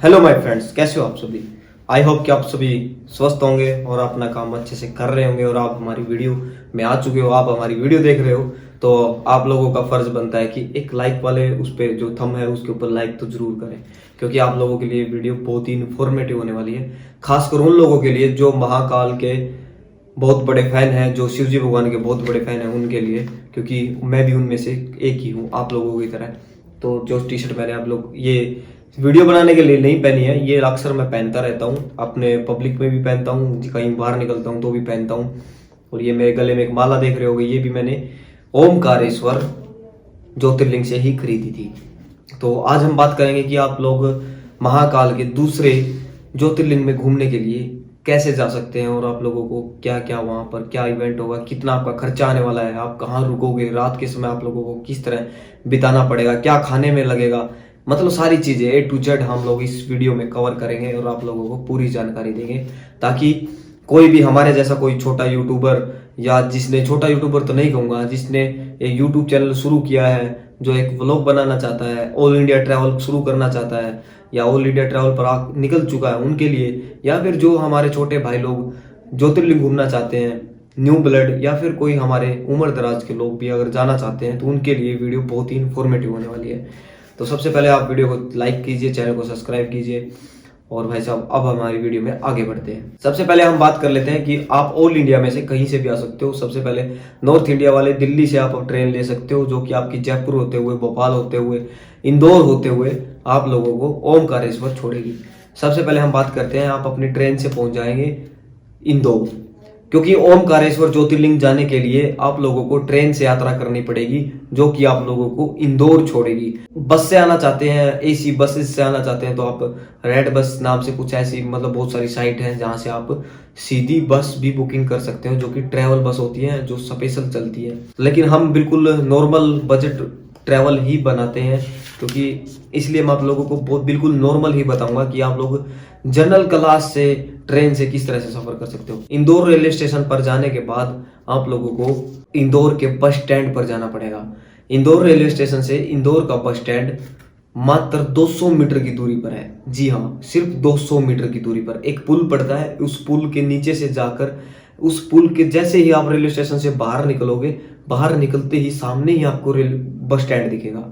Hello my friends, कैसे हो आप सभी। आई होप कि आप सभी स्वस्थ होंगे और अपना काम अच्छे से कर रहे होंगे और आप हमारी वीडियो में आ चुके हो, आप हमारी वीडियो देख रहे हो तो आप लोगों का फर्ज बनता है कि एक लाइक वाले उस पर जो थंब है उसके ऊपर लाइक तो जरूर करें, क्योंकि आप लोगों के लिए वीडियो बहुत ही इन्फॉर्मेटिव होने वाली है। खासकर उन लोगों के लिए जो महाकाल के बहुत बड़े फैन हैं, जो शिव जी भगवान के बहुत बड़े फैन हैं, उनके लिए, क्योंकि मैं भी उनमें से एक ही हूँ आप लोगों की तरह। तो जो टी शर्ट मैंने आप लोग ये वीडियो बनाने के लिए नहीं पहनी है, ये अक्सर मैं पहनता रहता हूँ, अपने पब्लिक में भी पहनता हूँ, कहीं बाहर निकलता हूँ तो भी पहनता हूँ। और ये मेरे गले में एक माला देख रहे होगे, ये भी मैंने ओमकारेश्वर ज्योतिर्लिंग से ही खरीदी थी। तो आज हम बात करेंगे कि आप लोग महाकाल के दूसरे ज्योतिर्लिंग में घूमने के लिए कैसे जा सकते हैं और आप लोगों को क्या क्या वहाँ पर क्या इवेंट होगा, कितना आपका खर्चा आने वाला है, आप कहाँ रुकोगे, रात के समय आप लोगों को किस तरह बिताना पड़ेगा, क्या खाने में लगेगा, मतलब सारी चीजें ए टू जेड हम लोग इस वीडियो में कवर करेंगे और आप लोगों को पूरी जानकारी देंगे, ताकि कोई भी हमारे जैसा कोई छोटा यूट्यूबर, या जिसने छोटा यूट्यूबर तो नहीं कहूँगा, जिसने एक यूट्यूब चैनल शुरू किया है, जो एक व्लॉग बनाना चाहता है, ऑल इंडिया ट्रैवल शुरू करना चाहता है, या ऑल इंडिया ट्रैवल पर निकल चुका है उनके लिए, या फिर जो हमारे छोटे भाई लोग ज्योतिर्लिंग घूमना चाहते हैं, न्यू ब्लड, या फिर कोई हमारे उम्र दराज के लोग भी अगर जाना चाहते हैं, तो उनके लिए वीडियो बहुत ही इन्फॉर्मेटिव होने वाली है। तो सबसे पहले आप वीडियो को लाइक कीजिए, चैनल को सब्सक्राइब कीजिए। और भाई साहब, अब हमारी वीडियो में आगे बढ़ते हैं। सबसे पहले हम बात कर लेते हैं कि आप ऑल इंडिया में से कहीं से भी आ सकते हो। सबसे पहले नॉर्थ इंडिया वाले दिल्ली से आप ट्रेन ले सकते हो, जो कि आपकी जयपुर होते हुए, भोपाल होते हुए, इंदौर होते हुए आप लोगों को ओमकारेश्वर छोड़ेगी। सबसे पहले हम बात करते हैं, आप अपनी ट्रेन से पहुंच जाएंगे इंदौर, क्योंकि ओमकारेश्वर ज्योतिर्लिंग जाने के लिए आप लोगों को ट्रेन से यात्रा करनी पड़ेगी, जो कि आप लोगों को इंदौर छोड़ेगी। बस से आना चाहते हैं, एसी बसेस से आना चाहते हैं, तो आप रेड बस नाम से कुछ ऐसी, मतलब बहुत सारी साइट है जहां से आप सीधी बस भी बुकिंग कर सकते हो, जो कि ट्रैवल बस होती है, जो स्पेशल चलती है। लेकिन हम बिल्कुल नॉर्मल बजट ट्रैवल ही बनाते हैं, क्योंकि इसलिए मैं आप लोगों को बहुत बिल्कुल नॉर्मल ही बताऊंगा कि आप लोग जनरल क्लास से ट्रेन से किस तरह से सफर कर सकते हो। इंदौर रेलवे स्टेशन पर जाने के बाद आप लोगों को इंदौर के बस स्टैंड पर जाना पड़ेगा। इंदौर रेलवे स्टेशन से इंदौर का बस स्टैंड मात्र 200 मीटर की दूरी पर है। जी हाँ, सिर्फ 200 मीटर की दूरी पर एक पुल पड़ता है, उस पुल के नीचे से जाकर, उस पुल के जैसे ही आप रेलवे स्टेशन से बाहर निकलोगे, बाहर निकलते ही सामने ही आपको बस स्टैंड दिखेगा।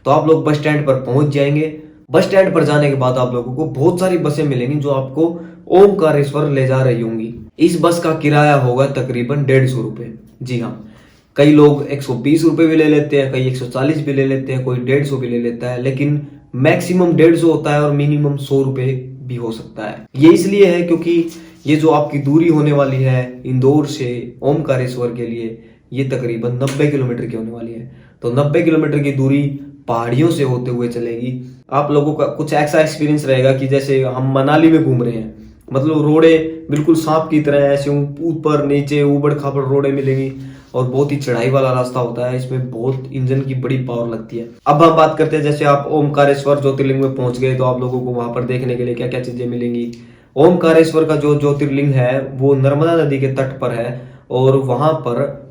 तो आप लोग बस स्टैंड पर पहुंच जाएंगे। बस स्टैंड पर जाने के बाद आप लोगों को बहुत सारी बसें मिलेंगी जो आपको ओमकारेश्वर ले जा रही होंगी। इस बस का किराया होगा तकरीबन 150 रुपए। जी हाँ, कई लोग 120 रुपए भी ले लेते हैं, कई 140 भी ले लेते हैं, कोई 150 भी ले लेता है, लेकिन मैक्सिमम 150 होता है और मिनिमम 100 रुपए भी हो सकता है। ये इसलिए है क्योंकि ये जो आपकी दूरी होने वाली है इंदौर से ओमकारेश्वर के लिए, ये तकरीबन 90 किलोमीटर की होने वाली है। तो 90 किलोमीटर की दूरी पहाड़ियों से होते हुए चलेगी। आप लोगों का कुछ ऐसा एक्सपीरियंस रहेगा कि जैसे हम मनाली में घूम रहे हैं, मतलब रोडे बिल्कुल सांप की तरह ऐसे ऊपर नीचे उबड़ खाबड़ रोडे मिलेंगी, और बहुत ही चढ़ाई वाला रास्ता होता है, इसमें बहुत इंजन की बड़ी पावर लगती है। अब हम बात करते हैं, जैसे आप ओमकारेश्वर ज्योतिर्लिंग में पहुंच गए तो आप लोगों को वहां पर देखने के लिए क्या क्या चीजें मिलेंगी। ओमकारेश्वर का जो ज्योतिर्लिंग है वो नर्मदा नदी के तट पर है, और वहां पर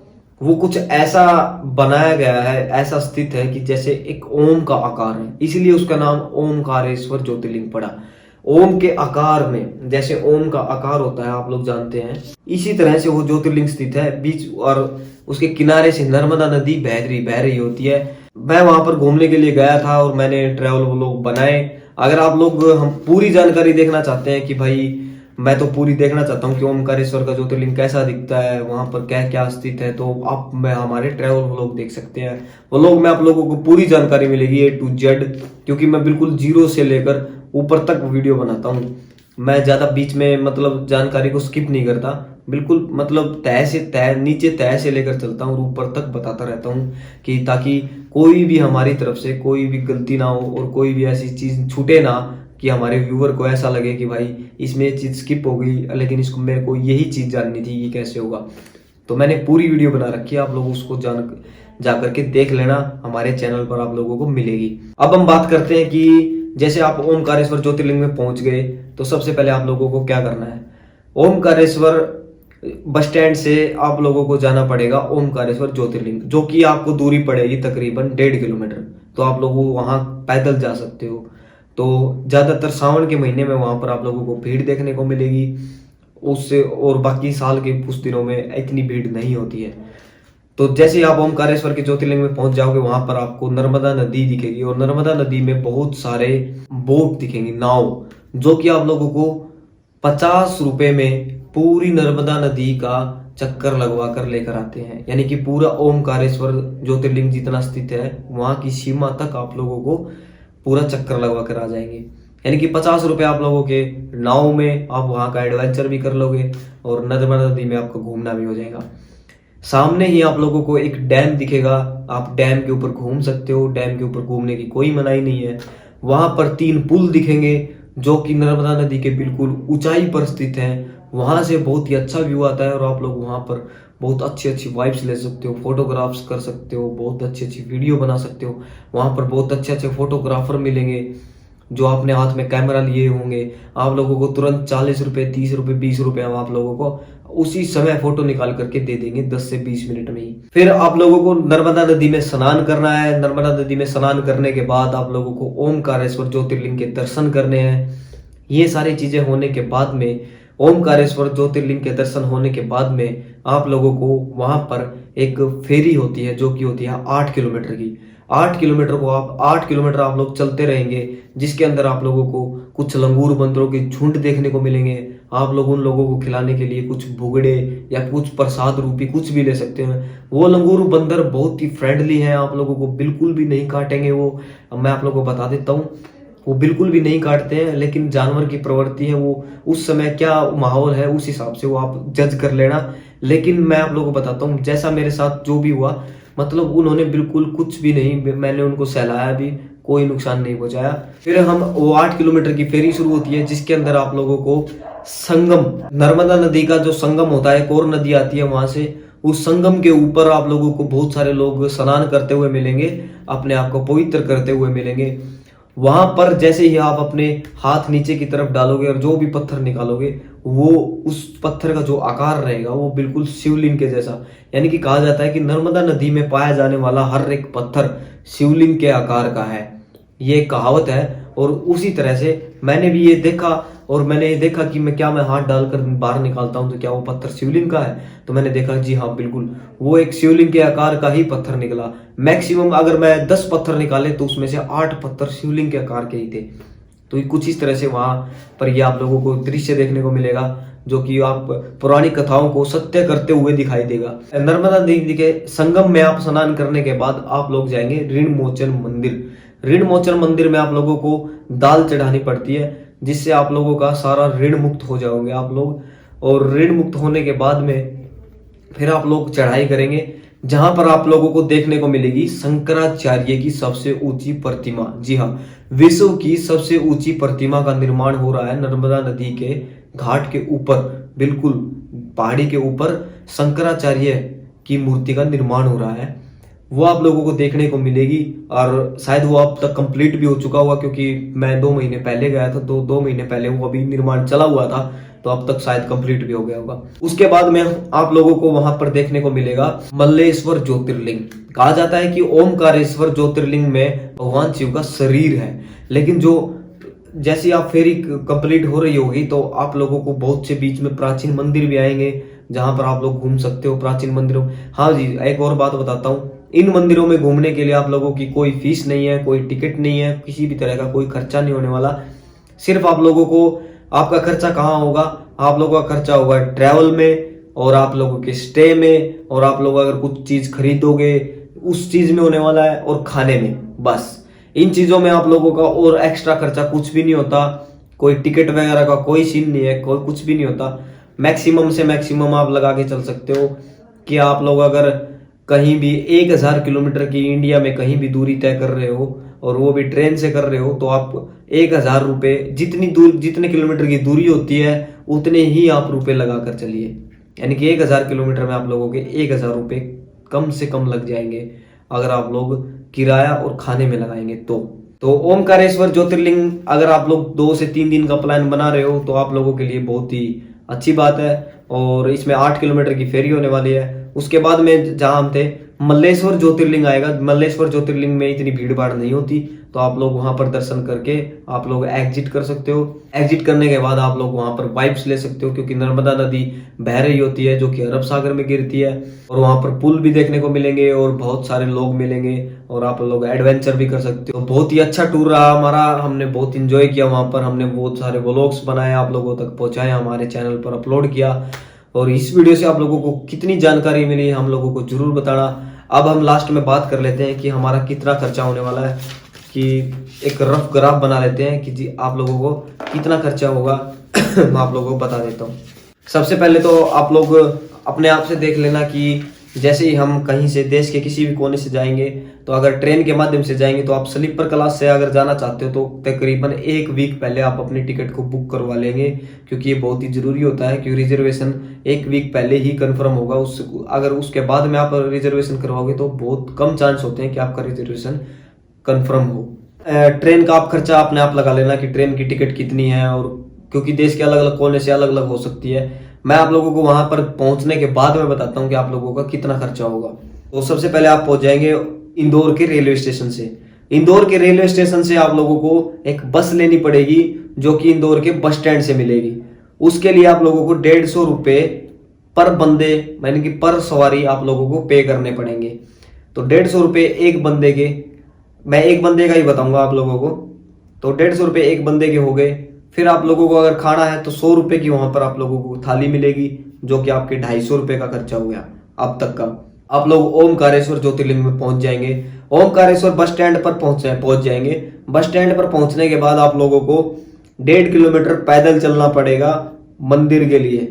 वो कुछ ऐसा बनाया गया है, ऐसा स्थित है कि जैसे एक ओम का आकार है, इसीलिए उसका नाम ओमकारेश्वर ज्योतिर्लिंग पड़ा। ओम के आकार में, जैसे ओम का आकार होता है आप लोग जानते हैं, इसी तरह से वो ज्योतिर्लिंग स्थित है बीच, और उसके किनारे से नर्मदा नदी बह रही होती है। मैं वहां पर घूमने के लिए गया था और मैंने ट्रैवल व्लॉग बनाए। अगर आप लोग हम पूरी जानकारी देखना चाहते हैं कि भाई, मैं तो पूरी देखना चाहता हूँ कि ओमकारेश्वर का ज्योतिर्लिंग कैसा दिखता है, वहां पर क्या क्या स्थित है, तो आप मैं हमारे ट्रैवल व्लॉग देख सकते हैं। व्लॉग में आप लोगों को पूरी जानकारी मिलेगी ए टू जेड, क्योंकि मैं बिल्कुल जीरो से लेकर ऊपर तक वीडियो बनाता हूँ। मैं ज्यादा बीच में मतलब जानकारी को स्किप नहीं करता, बिल्कुल मतलब तय से तय, नीचे तय से लेकर चलता हूँ और ऊपर तक बताता रहता हूँ, कि ताकि कोई भी हमारी तरफ से कोई भी गलती ना हो और कोई भी ऐसी चीज छूटे ना कि हमारे व्यूअर को ऐसा लगे कि भाई इसमें ये चीज स्किप हो गई, लेकिन इसको मेरे को यही चीज जाननी थी, ये कैसे होगा। तो मैंने पूरी वीडियो बना रखी है, आप लोग उसको जा करके देख लेना, हमारे चैनल पर आप लोगों को मिलेगी। अब हम बात करते हैं कि जैसे आप ओमकारेश्वर ज्योतिर्लिंग में पहुंच गए तो सबसे पहले आप लोगों को क्या करना है। ओमकारेश्वर बस स्टैंड से आप लोगों को जाना पड़ेगा ओमकारेश्वर ज्योतिर्लिंग, जो कि आपको दूरी पड़ेगी तकरीबन 1.5 किलोमीटर। तो आप लोग वहां पैदल जा सकते हो। तो ज़्यादातर सावन के महीने में वहाँ पर आप लोगों को भीड़ देखने को मिलेगी, उससे और बाकी साल के कुछ दिनों में इतनी भीड़ नहीं होती है। तो जैसे ही आप ओमकारेश्वर के ज्योतिर्लिंग में पहुंच जाओगे, वहां पर आपको नर्मदा नदी दिखेगी और नर्मदा नदी में बहुत सारे बोट दिखेंगे, नाव, जो कि आप लोगों को 50 रुपए में पूरी नर्मदा नदी का चक्कर लगवा कर लेकर आते हैं। यानी कि पूरा ओमकारेश्वर ज्योतिर्लिंग जितना स्थित है वहां की सीमा तक आप लोगों को पूरा चक्कर लगवा कर आ जाएंगे। यानी कि 50 रुपए आप लोगों के नाव में आप वहां का एडवेंचर भी कर लोगे और नर्मदा नदी में आपका घूमना भी हो जाएगा। सामने ही आप लोगों को एक डैम दिखेगा, आप डैम के ऊपर घूम सकते हो, डैम के ऊपर घूमने की कोई मनाही नहीं है। वहां पर 3 पुल दिखेंगे जो कि नर्मदा नदी के बिल्कुल ऊंचाई पर स्थित हैं। वहां से बहुत ही अच्छा व्यू आता है और आप लोग वहां पर बहुत अच्छी अच्छी वाइब्स ले सकते हो, फोटोग्राफ्स कर सकते हो, बहुत अच्छी अच्छी वीडियो बना सकते हो। वहां पर बहुत अच्छे अच्छे फोटोग्राफर मिलेंगे जो अपने हाथ में कैमरा लिए होंगे। आप लोगों को तुरंत 40 रुपए, 30 रुपए, 20 रुपए हम आप लोगों को उसी समय फोटो निकाल करके दे देंगे 10 से 20 मिनट में ही। फिर आप लोगों को नर्मदा नदी में स्नान करना है। नर्मदा नदी में स्नान करने के बाद आप लोगों को ओमकारेश्वर ज्योतिर्लिंग के दर्शन करने हैं। ये सारी चीजें होने के बाद में, ओमकारेश्वर ज्योतिर्लिंग के दर्शन होने के बाद में आप लोगों को वहां पर एक फेरी होती है जो कि होती है 8 किलोमीटर की। 8 किलोमीटर को आप 8 किलोमीटर आप लोग चलते रहेंगे, जिसके अंदर आप लोगों को कुछ लंगूर बंदरों के झुंड देखने को मिलेंगे। आप लोग उन लोगों को खिलाने के लिए कुछ भुगड़े या कुछ प्रसाद रूपी कुछ भी ले सकते हैं। वो लंगूर बंदर बहुत ही फ्रेंडली हैं, आप लोगों को बिल्कुल भी नहीं काटेंगे। वो मैं आप लोगों को बता देता हूँ, वो बिल्कुल भी नहीं काटते हैं। लेकिन जानवर की प्रवृत्ति है, वो उस समय क्या माहौल है उस हिसाब से वो आप जज कर लेना। लेकिन मैं आप लोगों को बताता हूँ जैसा मेरे साथ जो भी हुआ, मतलब उन्होंने बिल्कुल कुछ भी नहीं, मैंने उनको सहलाया भी, कोई नुकसान नहीं पहुंचाया। फिर हम वो 8 किलोमीटर की फेरी शुरू होती है जिसके अंदर आप लोगों को संगम, नर्मदा नदी का जो संगम होता है, एक और नदी आती है वहां से, उस संगम के ऊपर आप लोगों को बहुत सारे लोग स्नान करते हुए मिलेंगे, अपने आप को पवित्र करते हुए मिलेंगे। वहां पर जैसे ही आप अपने हाथ नीचे की तरफ डालोगे और जो भी पत्थर निकालोगे, वो उस पत्थर का जो आकार रहेगा वो बिल्कुल शिवलिंग के जैसा, यानी कि कहा जाता है कि नर्मदा नदी में पाया जाने वाला हर एक पत्थर शिवलिंग के आकार का है। ये एक कहावत है। और उसी तरह से मैंने भी ये देखा, और मैंने ये देखा कि मैं हाथ डालकर बाहर निकालता हूं तो क्या वो पत्थर शिवलिंग का है? तो मैंने देखा जी हाँ बिल्कुल, वो एक शिवलिंग के आकार का ही पत्थर निकला। मैक्सिमम अगर मैं 10 पत्थर निकाले तो उसमें से 8 पत्थर शिवलिंग के आकार के ही थे। तो ये कुछ इस तरह से वहां पर ये आप लोगों को दृश्य देखने को मिलेगा जो कि आप पुरानी कथाओं को सत्य करते हुए दिखाई देगा। नर्मदा नदी के संगम में आप स्नान करने के बाद आप लोग जाएंगे ऋण मोचन मंदिर। ऋण मोचन मंदिर में आप लोगों को दाल चढ़ानी पड़ती है, जिससे आप लोगों का सारा ऋण मुक्त हो जाओगे आप लोग। और ऋण मुक्त होने के बाद में फिर आप लोग चढ़ाई करेंगे, जहां पर आप लोगों को देखने को मिलेगी शंकराचार्य की सबसे ऊंची प्रतिमा। जी हाँ, विश्व की सबसे ऊंची प्रतिमा का निर्माण हो रहा है नर्मदा नदी के घाट के ऊपर, बिल्कुल पहाड़ी के ऊपर शंकराचार्य की मूर्ति का निर्माण हो रहा है। वो आप लोगों को देखने को मिलेगी और शायद वो अब तक कंप्लीट भी हो चुका होगा, क्योंकि मैं 2 महीने पहले गया था तो 2 महीने पहले वो अभी निर्माण चला हुआ था, तो अब तक शायद कंप्लीट भी हो गया होगा। उसके बाद में आप लोगों को वहां पर देखने को मिलेगा मल्लेश्वर ज्योतिर्लिंग। कहा जाता है कि ओमकारेश्वर ज्योतिर्लिंग में भगवान शिव का शरीर है, लेकिन जो जैसे आप फेरी कंप्लीट हो रही होगी तो आप लोगों को बहुत से बीच में प्राचीन मंदिर भी आएंगे जहां पर आप लोग घूम सकते हो प्राचीन मंदिरों। हाँ जी, एक और बात बताता हूँ, इन मंदिरों में घूमने के लिए आप लोगों की कोई फीस नहीं है, कोई टिकट नहीं है, किसी भी तरह का कोई खर्चा नहीं होने वाला। सिर्फ आप लोगों को, आपका खर्चा कहाँ होगा? आप लोगों का खर्चा होगा ट्रैवल में और आप लोगों के स्टे में, और आप लोग अगर कुछ चीज खरीदोगे उस चीज में होने वाला है, और खाने में। बस इन चीजों में आप लोगों का और एक्स्ट्रा खर्चा कुछ भी नहीं होता। कोई टिकट वगैरह का कोई सीन नहीं है, कोई कुछ भी नहीं होता। मैक्सिमम से मैक्सिमम आप लगा के चल सकते हो कि आप लोग अगर कहीं भी 1000 किलोमीटर की इंडिया में कहीं भी दूरी तय कर रहे हो और वो भी ट्रेन से कर रहे हो, तो आप 1000 रुपये, जितने किलोमीटर की दूरी होती है उतने ही आप रुपए लगा कर चलिए। यानी कि 1000 किलोमीटर में आप लोगों के 1000 रुपये कम से कम लग जाएंगे अगर आप लोग किराया और खाने में लगाएंगे तो ओमकारेश्वर ज्योतिर्लिंग अगर आप लोग 2 से 3 दिन का प्लान बना रहे हो तो आप लोगों के लिए बहुत ही अच्छी बात है। और इसमें 8 किलोमीटर की फेरी होने वाली है। उसके बाद में जहां हम थे मल्लेश्वर ज्योतिर्लिंग आएगा। मल्लेश्वर ज्योतिर्लिंग में इतनी भीड़ भाड़ नहीं होती, तो आप लोग वहां पर दर्शन करके आप लोग एग्जिट कर सकते हो। एग्जिट करने के बाद आप लोग वहां पर वाइब्स ले सकते हो, क्योंकि नर्मदा नदी बह रही होती है जो कि अरब सागर में गिरती है, और वहां पर पुल भी देखने को मिलेंगे और बहुत सारे लोग मिलेंगे और आप लोग एडवेंचर भी कर सकते हो। बहुत ही अच्छा टूर रहा हमारा, हमने बहुत इंजॉय किया वहां पर। हमने बहुत सारे व्लॉग्स बनाए, आप लोगों तक पहुंचाए, हमारे चैनल पर अपलोड किया, और इस वीडियो से आप लोगों को कितनी जानकारी मिली हम लोगों को जरूर बताना। अब हम लास्ट में बात कर लेते हैं कि हमारा कितना खर्चा होने वाला है, कि एक रफ ग्राफ बना लेते हैं कि जी आप लोगों को कितना खर्चा होगा। मैं आप लोगों को बता देता हूँ। सबसे पहले तो आप लोग अपने आप से देख लेना कि जैसे ही हम कहीं से देश के किसी भी कोने से जाएंगे, तो अगर ट्रेन के माध्यम से जाएंगे तो आप स्लीपर क्लास से अगर जाना चाहते हो तो तकरीबन 1 वीक पहले आप अपनी टिकट को बुक करवा लेंगे, क्योंकि ये बहुत ही जरूरी होता है कि रिजर्वेशन 1 वीक पहले ही कंफर्म होगा। अगर उसके बाद में आप रिजर्वेशन करवाओगे तो बहुत कम चांस होते हैं कि आपका रिजर्वेशन कंफर्म हो। ट्रेन का आप खर्चा अपने आप लगा लेना कि ट्रेन की टिकट कितनी है, और क्योंकि देश के अलग अलग कोने से अलग अलग हो सकती है। मैं आप लोगों को वहां पर पहुंचने के बाद में बताता हूं कि आप लोगों का कितना खर्चा होगा। तो सबसे पहले आप पहुंच जाएंगे इंदौर के रेलवे स्टेशन से। इंदौर के रेलवे स्टेशन से आप लोगों को एक बस लेनी पड़ेगी जो कि इंदौर के बस स्टैंड से मिलेगी। उसके लिए आप लोगों को 150 रुपये पर बंदे, यानी कि पर सवारी आप लोगों को पे करने पड़ेंगे। तो 150 रुपये एक बंदे के, मैं एक बंदे का ही बताऊंगा आप लोगों को। तो 150 रुपये एक बंदे के हो गए। फिर आप लोगों को अगर खाना है तो 100 रुपये की वहां पर आप लोगों को थाली मिलेगी, जो कि आपके 250 रुपये का खर्चा हो गया अब तक का। आप लोग ओमकारेश्वर ज्योतिर्लिंग में पहुंच जाएंगे। ओमकारेश्वर बस स्टैंड पर पहुंच जाएंगे। बस स्टैंड पर पहुंचने के बाद आप लोगों को 1.5 किलोमीटर पैदल चलना पड़ेगा मंदिर के लिए।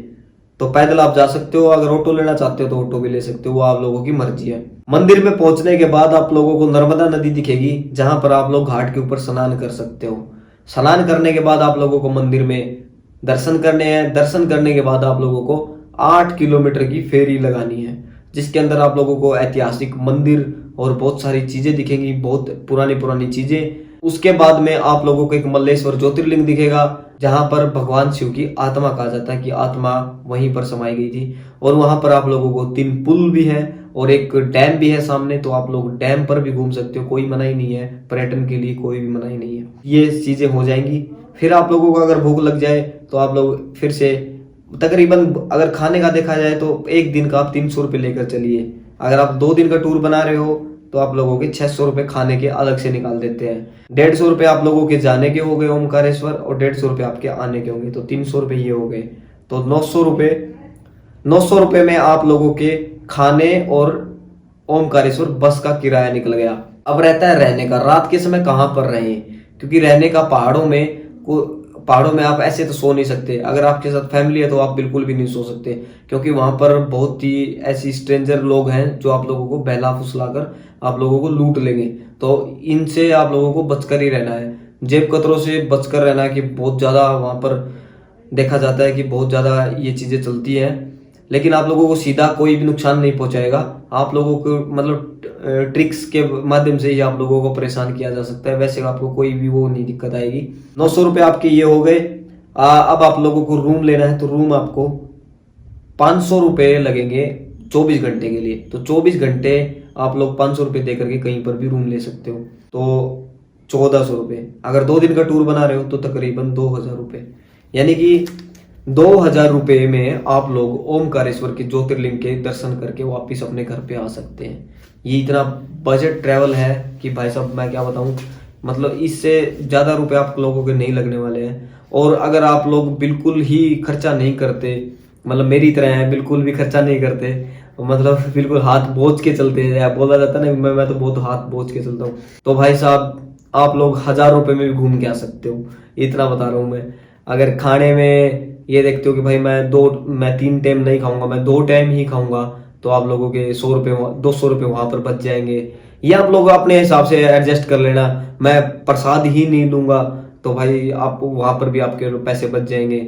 तो पैदल आप जा सकते हो, अगर ऑटो लेना चाहते हो तो ऑटो भी ले सकते हो, वो आप लोगों की मर्जी है। मंदिर में पहुंचने के बाद आप लोगों को नर्मदा नदी दिखेगी, जहां पर आप लोग घाट के ऊपर स्नान कर सकते हो। स्नान करने के बाद आप लोगों को मंदिर में दर्शन करने हैं। दर्शन करने के बाद आप लोगों को 8 किलोमीटर की फेरी लगानी है, जिसके अंदर आप लोगों को ऐतिहासिक मंदिर और बहुत सारी चीजें दिखेंगी, बहुत पुरानी पुरानी चीजें। उसके बाद में आप लोगों को एक मल्लेश्वर ज्योतिर्लिंग दिखेगा, जहां पर भगवान शिव की आत्मा कहा जाता है कि आत्मा वहीं पर समाई गई थी। और वहां पर आप लोगों को 3 पुल भी है और एक डैम भी है सामने, तो आप लोग डैम पर भी घूम सकते हो, कोई मनाही नहीं है, पर्यटन के लिए कोई भी मनाही नहीं है। ये चीजें हो जाएंगी। फिर आप लोगों को अगर भूख लग जाए तो आप लोग फिर से तकरीबन, अगर खाने का देखा जाए तो एक दिन का आप 300 रुपये लेकर चलिए। अगर आप 2 दिन का टूर बना रहे हो तो आप लोगों के 600 रुपये खाने के अलग से निकाल देते हैं। 150 रुपये आप लोगों के जाने के हो गए ओमकारेश्वर, और 150 रुपये आपके आने के होंगे, तो 300 रुपये ये हो गए। तो 900 रुपये में आप लोगों के खाने और ओमकारेश्वर बस का किराया निकल गया। अब रहता है रहने का, रात के समय कहाँ पर रहें, क्योंकि रहने का पहाड़ों में आप ऐसे तो सो नहीं सकते। अगर आपके साथ फैमिली है तो आप बिल्कुल भी नहीं सो सकते, क्योंकि वहां पर बहुत ही ऐसी स्ट्रेंजर लोग हैं जो आप लोगों को बहला फुसलाकर आप लोगों को लूट लेंगे। तो इनसे आप लोगों को बचकर ही रहना है, जेब कतरों से बचकर रहना है, कि बहुत ज्यादा वहां पर देखा जाता है कि बहुत ज्यादा ये चीजें चलती हैं। लेकिन आप लोगों को सीधा कोई भी नुकसान नहीं पहुंचाएगा, आप लोगों को मतलब ट्रिक्स के माध्यम से ही आप लोगों को परेशान किया जा सकता है। वैसे आपको कोई भी वो नहीं दिक्कत आएगी। 900 रुपये आपके ये हो गए। अब आप लोगों को रूम लेना है, तो रूम आपको 500 रुपये लगेंगे 24 घंटे के लिए। तो 24 घंटे आप लोग 500 रुपये दे करके कहीं पर भी रूम ले सकते हो, तो 1400 रुपये। अगर 2 दिन का टूर बना रहे हो तो तकरीबन 2000 रुपये, यानी कि 2000 रुपये में आप लोग ओमकारेश्वर के ज्योतिर्लिंग के दर्शन करके वापिस अपने घर पे आ सकते हैं। ये इतना बजट ट्रैवल है कि भाई साहब मैं क्या बताऊं, मतलब इससे ज़्यादा रुपए आप लोगों के नहीं लगने वाले हैं। और अगर आप लोग बिल्कुल ही खर्चा नहीं करते, मतलब मेरी तरह है, बिल्कुल भी खर्चा नहीं करते, मतलब बिल्कुल हाथ बोझ के चलते हैं, बोला जाता है ना, मैं तो बहुत हाथ बोझ के चलता हूँ, तो भाई साहब आप लोग 1000 रुपये में भी घूम के आ सकते हो, इतना बता रहा हूँ मैं। अगर खाने में ये देखते हो कि भाई मैं 3 टाइम नहीं खाऊंगा, मैं 2 टाइम ही खाऊंगा, तो आप लोगों के 100 रुपये 200 रुपये वहां पर बच जाएंगे। ये आप लोग अपने हिसाब से एडजस्ट कर लेना। मैं प्रसाद ही नहीं लूंगा तो भाई आप वहां पर भी आपके पैसे बच जाएंगे।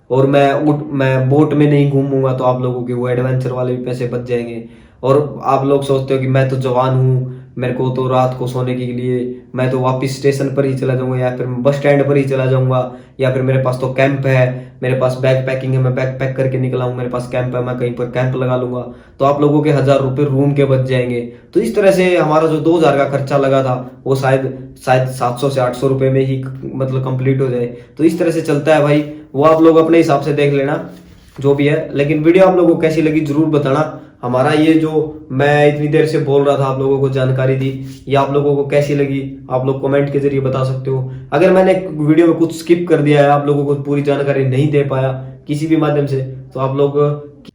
और मैं बोट में नहीं घूमूंगा तो आप लोगों के वो एडवेंचर वाले भी पैसे बच जाएंगे। और आप लोग सोचते हो कि मैं तो जवान हूँ, मेरे को तो रात को सोने के लिए मैं तो वापस स्टेशन पर ही चला जाऊंगा, या फिर बस स्टैंड पर ही चला जाऊंगा, या फिर मेरे पास तो कैंप है, मेरे पास बैग पैकिंग है, मैं बैग पैक करके निकला हूँ, मेरे पास कैंप है, मैं कहीं पर कैंप लगा लूंगा, तो आप लोगों के 1,000 रुपये रूम के बच जाएंगे। तो इस तरह से हमारा जो 2,000 का खर्चा लगा था वो शायद 700 से 800 रुपये में ही मतलब कंप्लीट हो जाए। तो इस तरह से चलता है भाई, वो आप लोग अपने हिसाब से देख लेना जो भी है। लेकिन वीडियो आप लोगों को कैसी लगी जरूर बताना। हमारा ये जो मैं इतनी देर से बोल रहा था, आप लोगों को जानकारी दी, ये आप लोगों को कैसी लगी आप लोग कमेंट के जरिए बता सकते हो। अगर मैंने वीडियो में कुछ स्किप कर दिया है, आप लोगों को पूरी जानकारी नहीं दे पाया किसी भी माध्यम से, तो आप लोग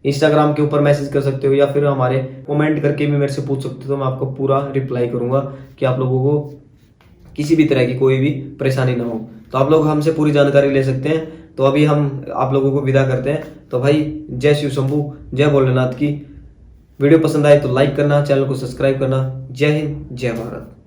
इंस्टाग्राम के ऊपर मैसेज कर सकते हो, या फिर हमारे कमेंट करके भी मेरे से पूछ सकते हो, तो मैं आपको पूरा रिप्लाई करूंगा कि आप लोगों को किसी भी तरह की कोई भी परेशानी ना हो। तो आप लोग हमसे पूरी जानकारी ले सकते हैं। तो अभी हम आप लोगों को विदा करते हैं। तो भाई जय शिव शंभू, जय भोलेनाथ की। वीडियो पसंद आए तो लाइक करना, चैनल को सब्सक्राइब करना। जय हिंद, जय भारत।